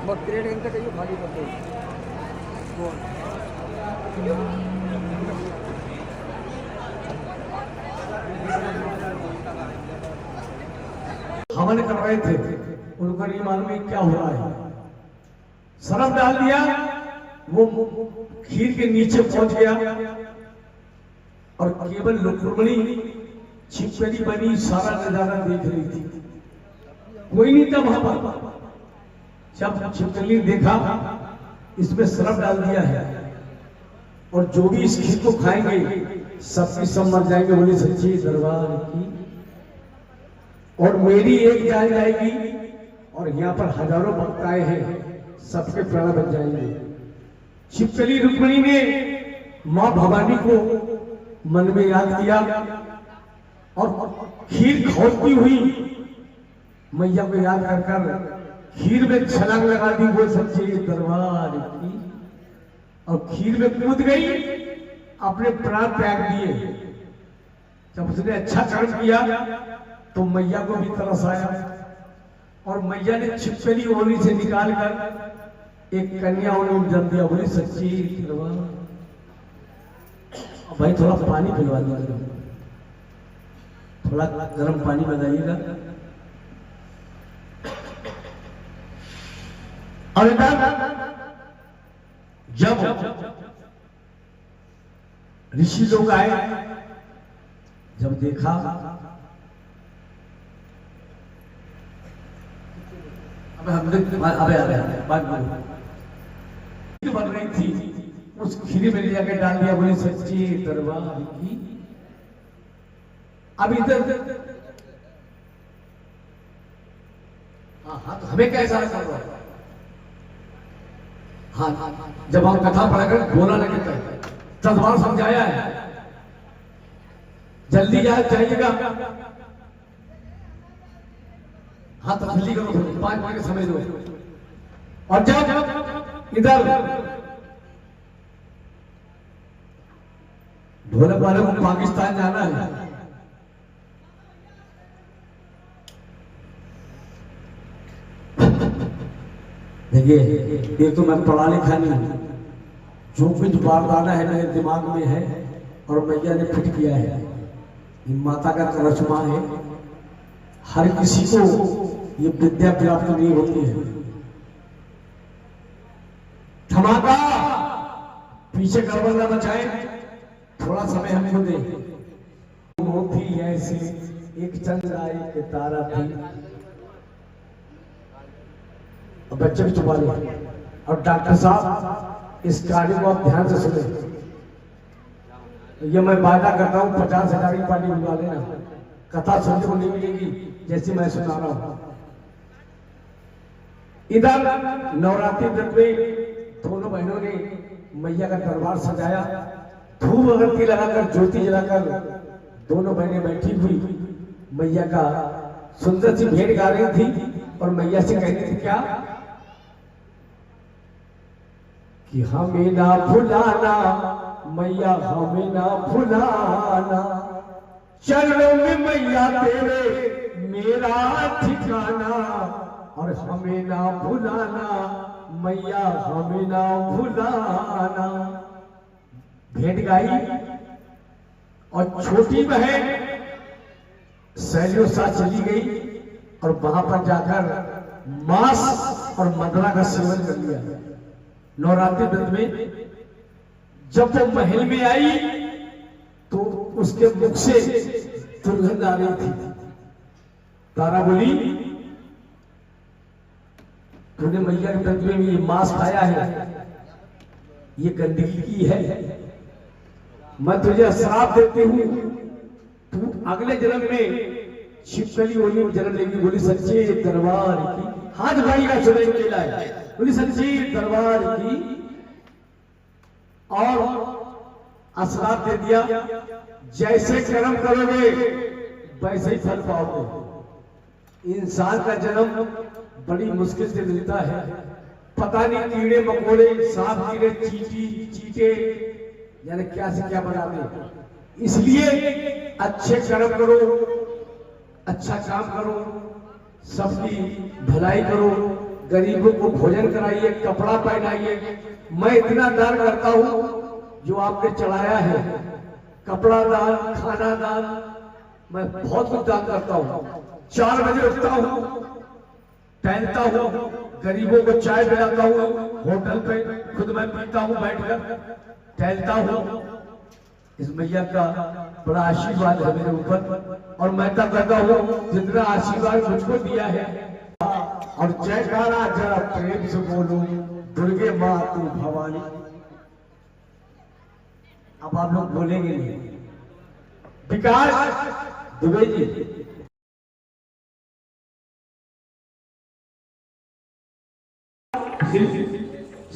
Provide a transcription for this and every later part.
बहुत क्रिएट इनका कहीं खाली करते हैं हमने करवाए थे, उनको नहीं मालूम क्या हो रहा है। सरफ डाल दिया, वो खीर के नीचे पहुंच गया और केवल रुक्मिणी छिपकली बनी सारा नजारा देख रही थी, कोई नहीं था वहां पर। जब छिपकली देखा इसमें सरफ डाल दिया है और जो भी इस खीर को खाएंगे सबकी सब मर जाएंगे, बोले सच्ची दरबार की और मेरी एक जान जाएगी और यहाँ पर हजारों भक्त आए हैं, सबके प्राण बच जाएंगे। छिपकली रुक्मिणी ने मां भवानी को मन में याद किया और खीर खोलती हुई मैया को याद कर खीर में छलांग लगा दी, वो सच्चे दरबार की, और खीर में कूद गई, अपने प्राण त्याग दिए। जब उसने अच्छा कर्म किया तो मैया को भी तरस आया और मैया ने छिपकली ओली से निकाल कर एक कन्या उन्हें जन्म दिया। बोली सच्ची दरबार। भाई थोड़ा पानी पिलवा दीजिए, थोड़ा गर्म पानी बनाइएगा। और जब ऋषि लोग आए, जब देखा बन रही थी, उस खीर में ले जाकर डाल दिया। बोले सच्ची दरबार की। अब इधर हाँ, तो हमें कैसा कर रहा है? हाँ, जब हम कथा पढ़ाकर बोला लगे तो 10 बार समझाया है, जल्दी जाइएगा। हाँ तो जल्दी करो, 5 मिनट के समय दो। और जब इधर ढोलक वाले को पाकिस्तान जाना है, देखिए ये तो मैं पढ़ा लिखा नहीं, जो कुछ बारदाना है मेरे दिमाग में है और मैया ने फिट किया है। माता का करिश्मा है, हर किसी को ये विद्या प्राप्त नहीं होती है। धमाका पीछे गड़बड़ न मचाए, थोड़ा समय हमको दे। मोती ऐसे एक चंद्राई के तारा थी, बच्चे भी छुपा ले। और डॉक्टर साहब इस कार्य को आप ध्यान से सुने, ये मैं वादा करता हूं 50,000 की पार्टी बुला लेना, कथा सुनने को नहीं मिलेगी जैसी मैं सुना रहा हूं। इधर नवरात्रि व्रत में दोनों बहनों ने मैया का दरबार सजाया, धूप अगरबत्ती लगाकर ज्योति जलाकर दोनों बहनें बैठी हुई मैया का सुंदर सी भेंट गा रही थी और मैया से कहती थी क्या कि हमें ना भुलाना मैया, हमें ना भुलाना, चरणों में मैया तेरे मेरा ठिकाना, और हमें ना भुलाना मैया, हमें ना भुलाना। भेंट गाई और छोटी बहन सैलियों साथ चली गई और वहां पर जाकर मांस और मदरा का सेवन कर लिया। नवरात्रि व्रत में जब वो महल में आई तो उसके मुख से दुर्गंध आ रही थी। तारा बोली तूने मैया के व्रत में ये मांस खाया है, ये गंदगी की है, मैं तुझे श्राप देती हूं, तू अगले जन्म में छिपकली ओली में जन्म लेगी। बोली सच्चे दरबार की। हाथ भाई का चुनाई के लाए, बोली सच्ची दरबार की। और श्राप दे दिया, जैसे कर्म करोगे वैसे ही फल पाओगे। इंसान का जन्म बड़ी मुश्किल से मिलता है, पता नहीं कीड़े मकोड़े सांप कीड़े चीटे यानी क्या से क्या बना दे। इसलिए अच्छे कर्म करो, अच्छा काम करो, सबकी भलाई करो, गरीबों को भोजन कराइए, कपड़ा पहनाइए। मैं इतना दान करता हूँ जो आपने चढ़ाया है, कपड़ा दान, खाना दान, मैं बहुत कुछ दान करता हूँ। 4 बजे उठता हूँ, टहलता हूँ, गरीबों को चाय पिलाता हूँ, होटल पे खुद मैं पीता हूँ, बैठकर टहलता हूँ। इस मैया का बड़ा आशीर्वाद है मेरे ऊपर और मैं तो कहता हूँ जितना आशीर्वाद मुझको दिया है। और जयकारा जरा प्रेम से बोलो, दुर्गे माँ तू भवानी। अब आप लोग बोलेंगे नहीं। विकास दुबे जी,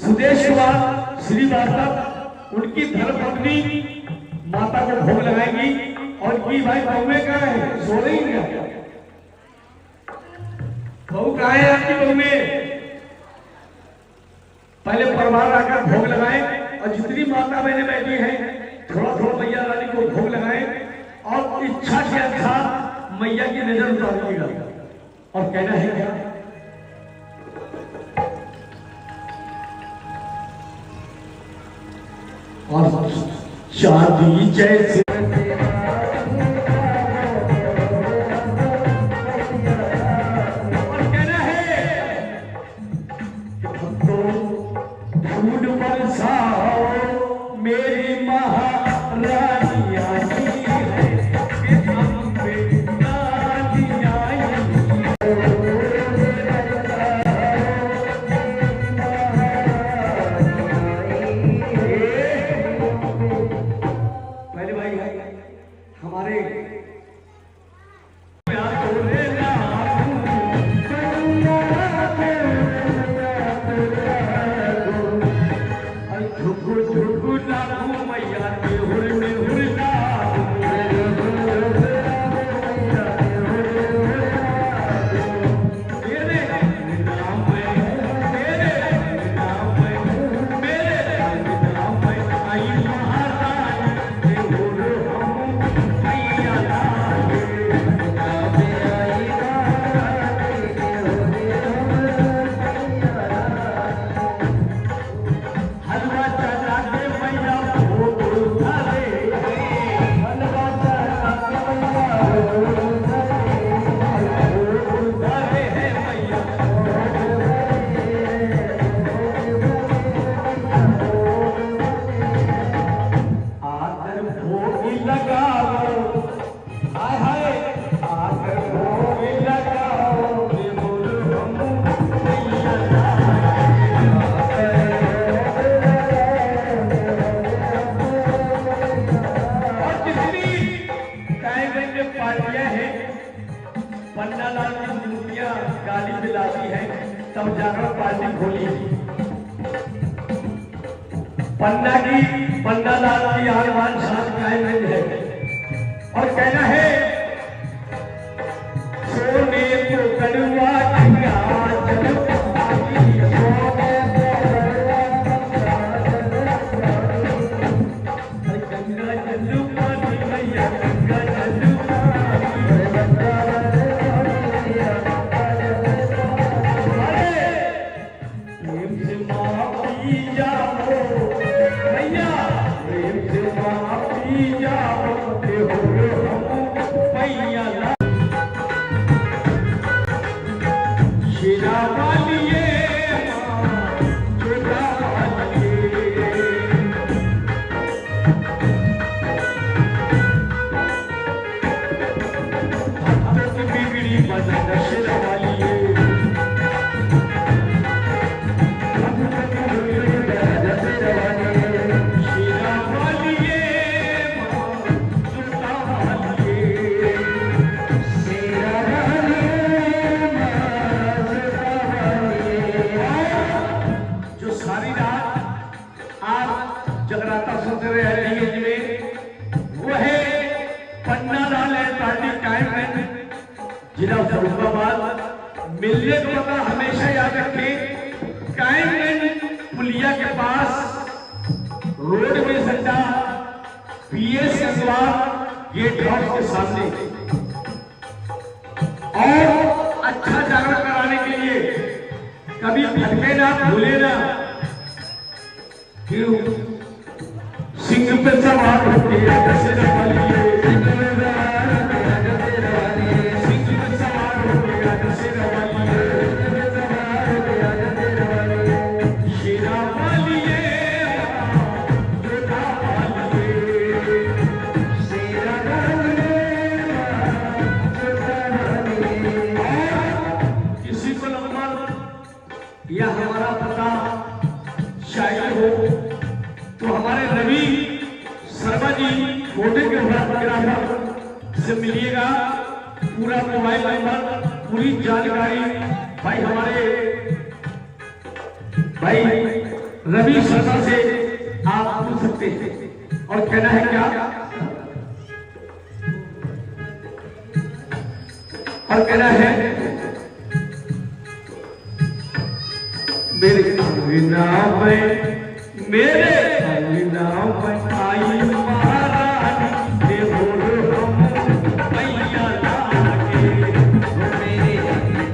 सुदेश कुमार श्रीवास्तव उनकी धर्मपत्नी माता को भोग लगाएंगी। और की भाई बहुए कहाँ है, सो रही है क्या? बहू कहाँ है आपकी? बहुए पहले परिवार आकर भोग लगाएं और जितनी माता बहने बैठी हैं थोड़ा थोड़ा मैया रानी को भोग लगाएं और इच्छा के अनुसार मैया की नजर उतारिएगा। और कहना है क्या? और चांदी जैसे और कहना है तो फूल बरसाओ मेरी महारानी आई है कि हम पे रानी आई। हमारे गाली दिलाती है तब जाकर पार्टी खोली। पन्ना लाल की आलमान साथ कायम है और कहना है सोने को कड़वा गंगा जल जगराता सुनते हुए हरिगंज में वो है पन्ना लाल है पार्टी कायम है जिला फरुखाबाद। मिलने को पता हमेशा याद रखें, कायमगंज पुलिया के पास रोड में सट्टा पीएस गेट हाउस के सामने। और अच्छा जागरण कराने के लिए कभी भटके ना, भूले ना कि सिंह पे सवार होके दशहरा वाली, सिंह पे सवार होके दशहरा वाली, शेरा वाली जोधा वाली, शेरा वाली जोधा वाली। किसी को नंबर या हमारा पता चाहिए हो तो हमारे रवि शर्मा जी फोटो के फोटोग्राफर से मिलिएगा। पूरा मोबाइल नंबर, पूरी जानकारी भाई हमारे भाई रवि शर्मा से आप पूछ सकते हैं। और कहना है क्या, और कहना है मेरे नाम में, मेरे नाम में आई महारानी दे बोलो हम मैया लागे, मेरे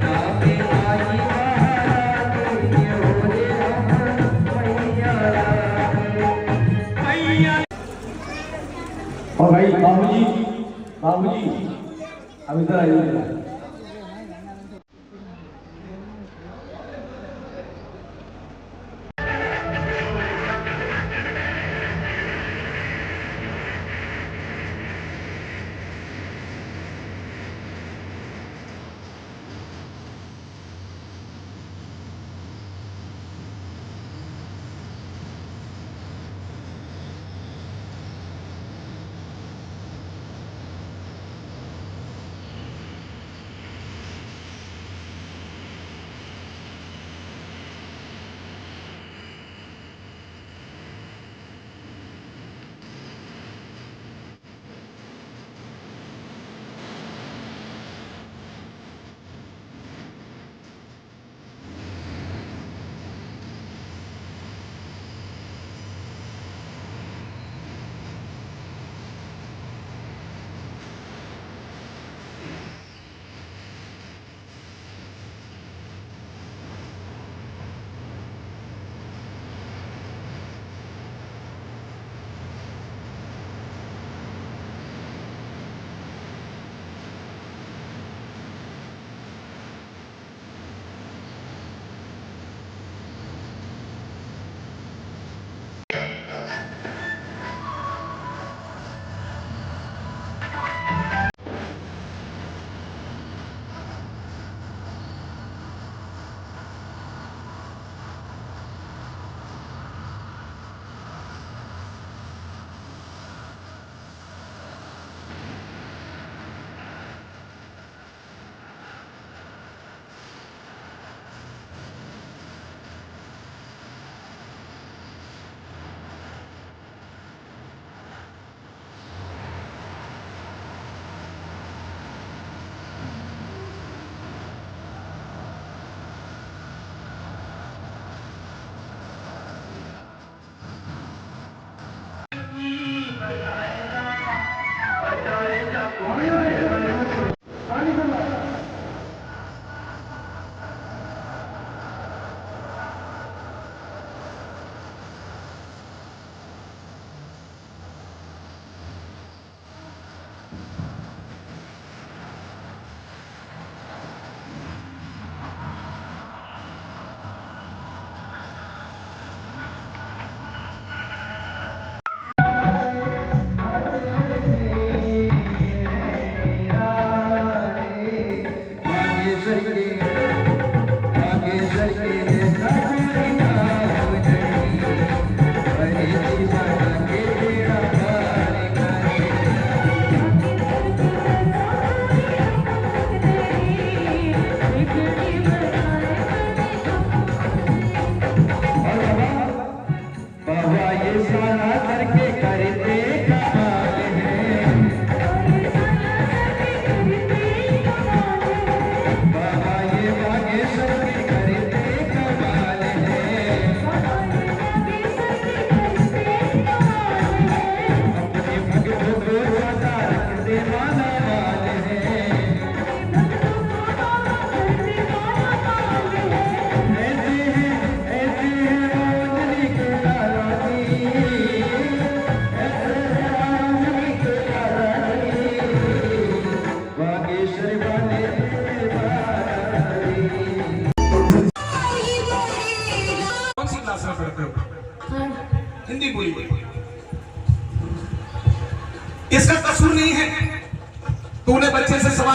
नाम में आई महारानी दे बोलो हम मैया लागे, मैया। और भाई बाबूजी, बाबूजी अब इधर आइए।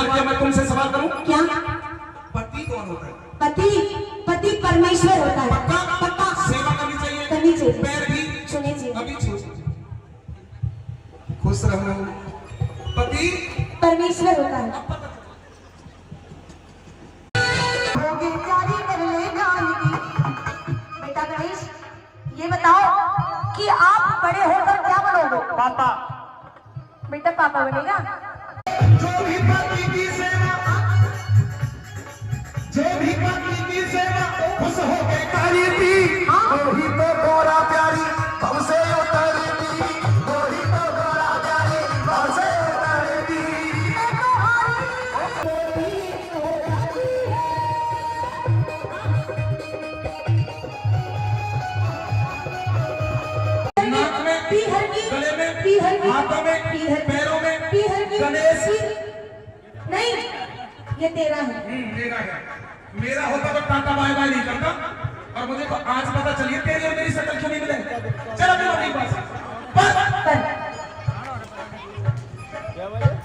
सवाल किया, मैं तुमसे सवाल करूं? क्या? पति कौन होता है? पति पति परमेश्वर होता है। पक्का? पक्का। सेवा करनी चाहिए? करनी चाहिए। पैर भी छूने चाहिए। अभी छू। खुश रहो। पति परमेश्वर होता है। बेटा गणेश, ये बताओ कि आप बड़े होकर क्या बनोगे? पापा। बेटा पापा बनेगा। जो भी पति की सेवा, जो भी पति की सेवा खुश होके करी थी, वही तो गोरा प्यारी हमसे उतरी थी, वही तो गोरा प्यारी हमसे उतरी थी। नाक में, पीहर की, गले में, पीहर की, हाथों में, पीहर की, पैरों में, पीहर की, गणेश। नहीं, ये तेरा है। मेरा है। मेरा होता तो टाटा बाय बाय नहीं करता, और मुझे तो आज पता चली तेरी और मेरी शक्ल क्यों नहीं मिले। चलो मेरा नहीं पास पर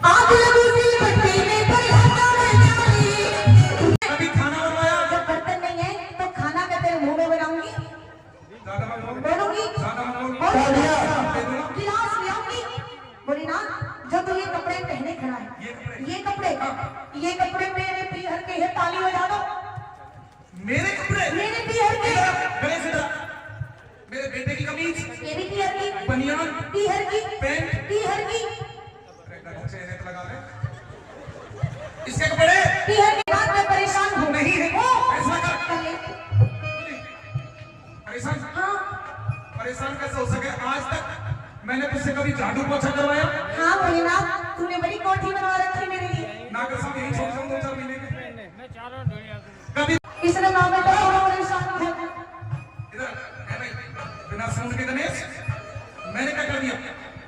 आग लगी सी भट्टी में पर हाथा में जाली। कभी खाना बनवाया? जब बर्तन नहीं है तो खाना मैं तेरे मुंह में बनाऊंगी, ज्यादा मत बोल। बोलूंगी, ज्यादा मत बोल। और दे दूंगा। गिलास ले आऊंगी। बोली ना, जो तू ये कपड़े पहने खड़ा है, ये कपड़े मेरे पीहर के हैं, ताली बजा दो। मेरे कपड़े? मेरे पीहर के। गणेश इधर। मेरे बेटे की कमीज, ये भी पीहर की, बनियान, पीहर की, पैंट, पीहर की, चेहरे पे लगा ले। इसके कपड़े पीहर की। बात में परेशान हूँ। नहीं है। हो। ऐसा कर। कर ले। परेशान? हाँ परेशान कैसे हो सके? आज तक मैंने तुझसे कभी झाड़ू पोछा करवाया? हाँ भोलेनाथ, तूने बड़ी कोठी बनवा रखी मेरे लिए। ना कसम यही छोड़ दूं 2-4 महीने के। कभी इसने नाम में तो परेशान है। इधर है भाई, बिना समझ के गणेश, मैंने क्या कर दिया?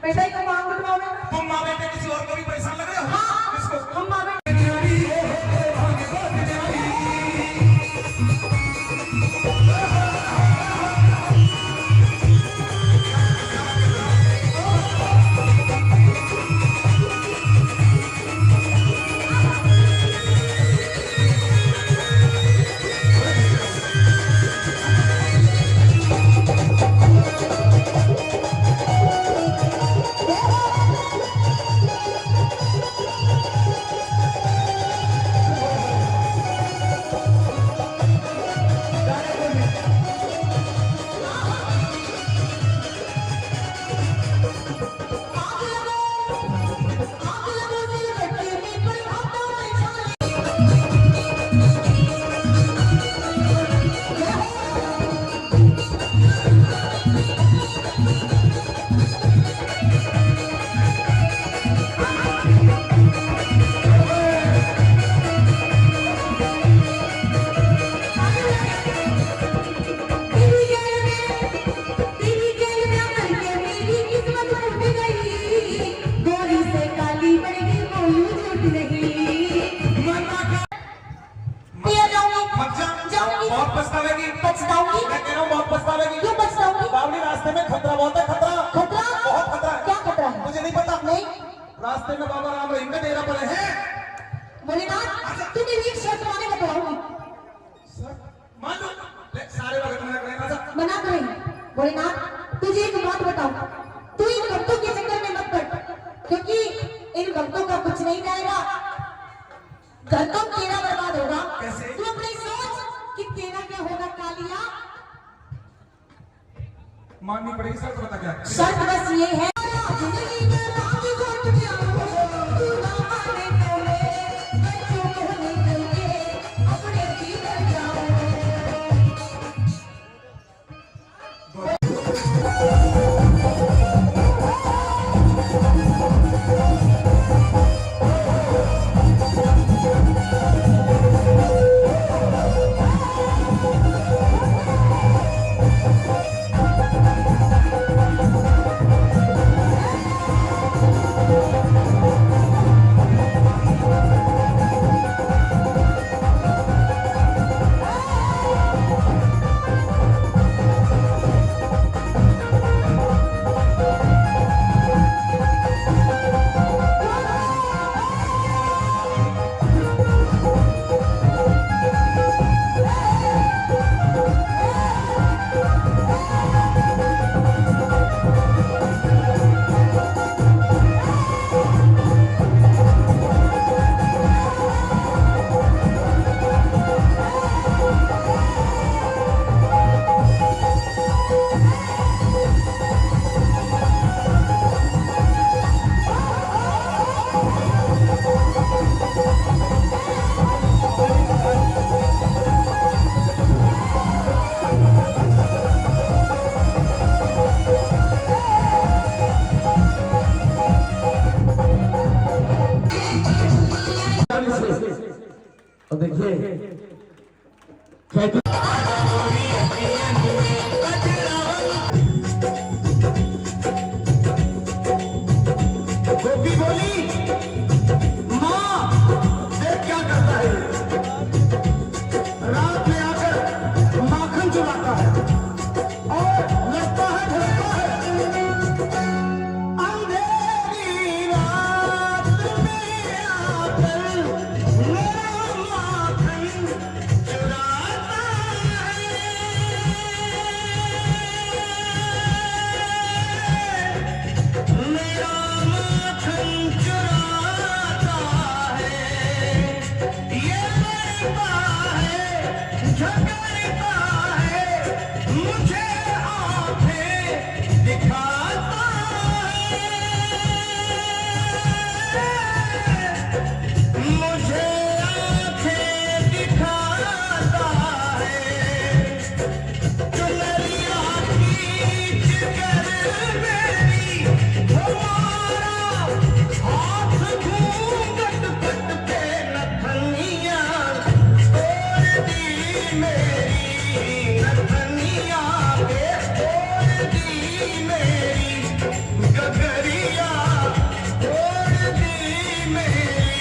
बेटा को मांग बनवाओगे? तुम माँ बेटे किसी और को भी परेशान लग रहे हो? हाँ, किसको? हम मांगे। पछताऊंगी। मैं कह रहा हूँ बहुत पछतावेगी। क्यों पछताऊंगी? बावली रास्ते में खतरा बहुत है। खतरा खतरा? बहुत खतरा है। क्या खतरा है? मुझे नहीं पता। नहीं। रास्ते में बाबा राम रहीम का डेरा पड़े हैं। भोलेनाथ, तुम्हें एक शर्त माने बताऊंगी। मान लो सारे भगत मना करें। राजा मना करें। भोलेनाथ, तुझे एक बात बताऊं, तू इन भक्तों के चक्कर में मत पड़, क्योंकि इन भक्तों का कुछ नहीं जाएगा, घर तो तेरा बर्बाद होगा। कैसे? तू अपनी सोच कि तेरा क्या होगा। कालिया, माननी पड़ेगी। सर तो बता क्या है? शर्त बस ये है, ताली से। और देखिए कहते गोपी बोली, माँ देख क्या करता है, रात में आकर माखन चुराता है और लगता है ढलता है। अंधेरी रात में आकर मेरा माखन चुराता है। मेरा माखन चुराता है, ये लगता है झगड़ता है, मुझे आंखें दिखाता है, मुझे आंखें दिखाता है। चुनरिया खींच कर मेरी हमारा हाथ घूंघट पट के नथनिया तोड़ दी मेरी, नथनिया के तोड़ दी मेरी, गगरिया तोड़ दी मेरी,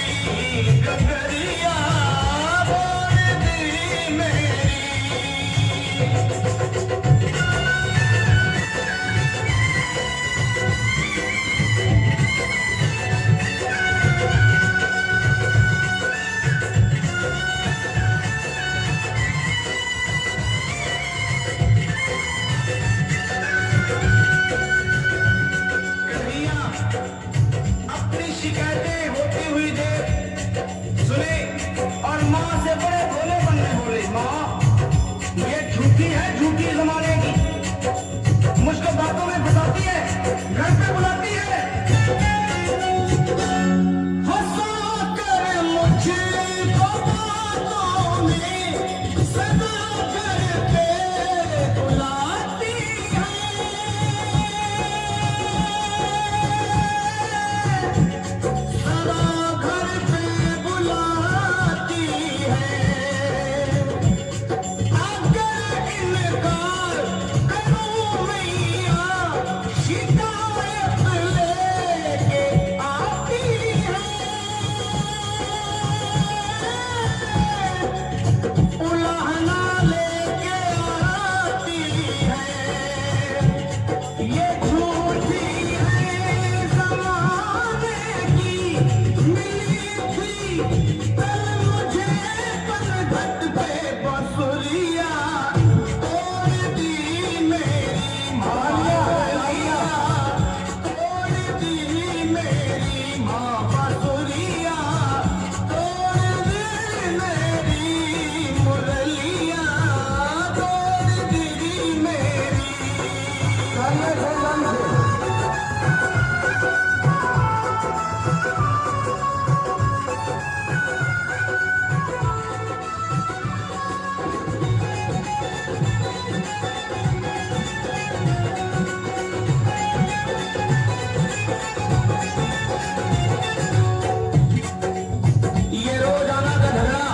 गगरिया तोड़ दी मेरी। कन्हैया अपनी शिकायतें होती हुई देख सुने और माँ से बड़े भोले बनने बोले, माँ ये झूठी है, झूठी जमाने की, मुझको बातों में फंसाती है, घर पे बुलाती है, हंसा कर मुझको बातों में सदा घर पे बुलाती है। सदा घर पे बुलाती है, अगर इनकार करूं मैया शिकायत लेके आती है। उलाहना लेके आती है, ये झूठी है ज़माने की, मिली थी कल मुझे पनघट पे बसुरिया तोड़ दी मेरी मालिया, तोड़ दी मेरी माँ बसुरिया, तोड़ दी मेरी मुरलिया, तोड़ दी मेरी। ये रोजाना का झगड़ा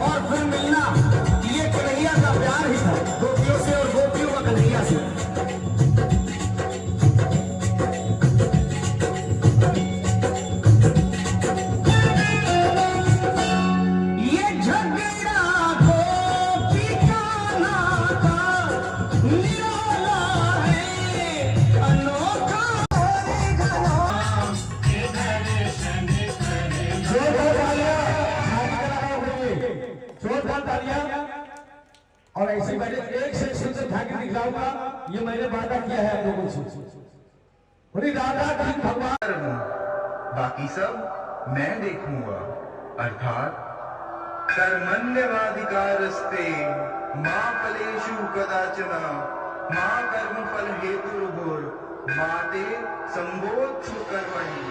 और फिर मिलना, ये कन्हैया का प्यार ही था, गोपियों से और गोपियों का कन्हैया से। ये झगड़ा गोपी का नाता निराला है, अनोखा जोरदार तालियां। और ऐसे मैंने एक से सुंदर ठाकुर दिखलाऊंगा, ये मैंने वादा किया है आप लोगों से। बोली राधा कृष्ण भगवान, बाकी सब मैं देखूंगा, अर्थात कर्मण्यवाधिकारस्ते मां फलेषु कदाचन मां कर्मफल हेतुर्भुर् माते संबोध्य कर्मणि।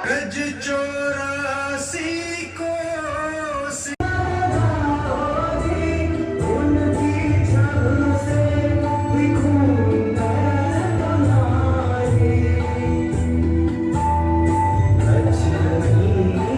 गज 84 को अच्छा नहीं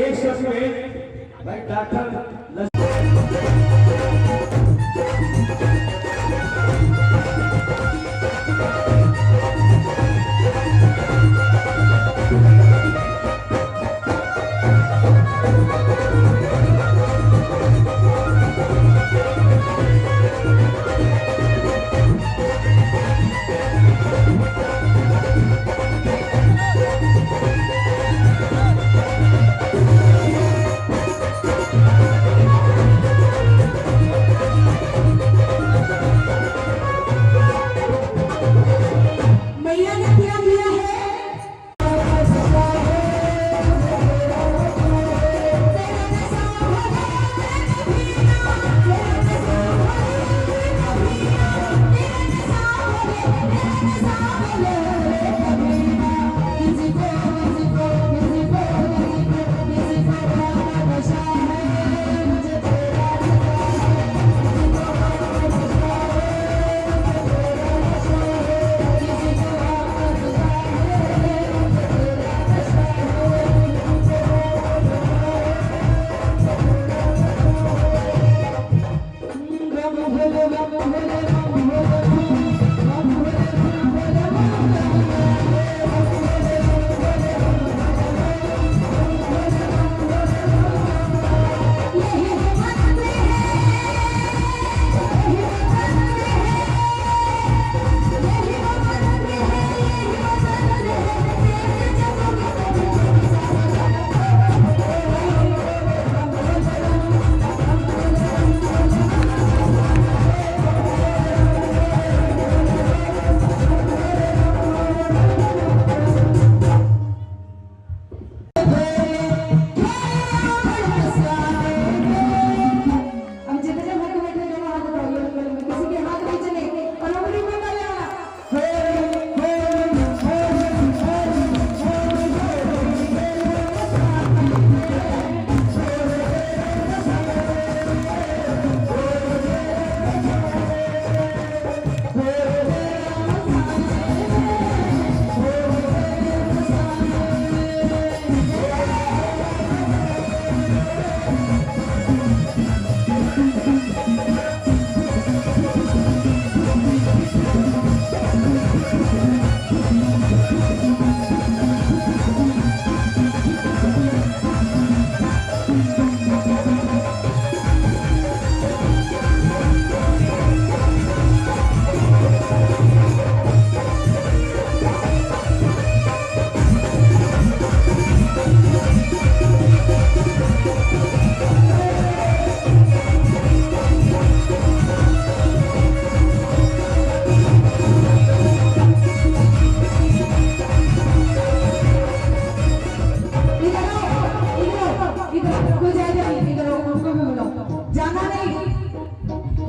एक शख्स में भाई डॉक्टर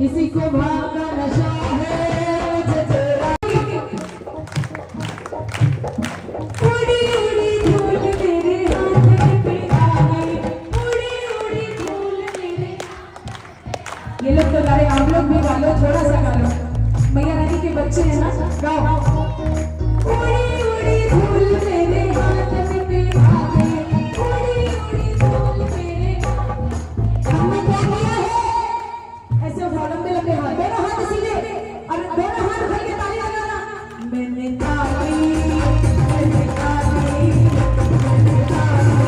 किसी को भाव का नशा है मुझे तेरा। उड़ी उड़ी धूल मेरे हाथ पे आ गई, उड़ी उड़ी धूल मेरे। ये लोग तो गा रहे, आप लोग भी गा लो, थोड़ा सा गा लो। मैया रानी के बच्चे हैं ना, गाओ। उड़ी उड़ी धूल मेरे हाथ पे आ गई, उड़ी उड़ी धूल मेरे। हमने क्या किया है? ऐसे उठाओ लंबे लंबे हाथ, दोनों हाथ सीधे और दोनों हाथ उठा के ताली लगाना। मैंने ताली, मैंने ताली, मैंने ताली,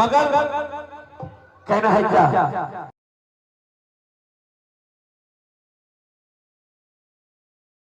मगर कहना है क्या?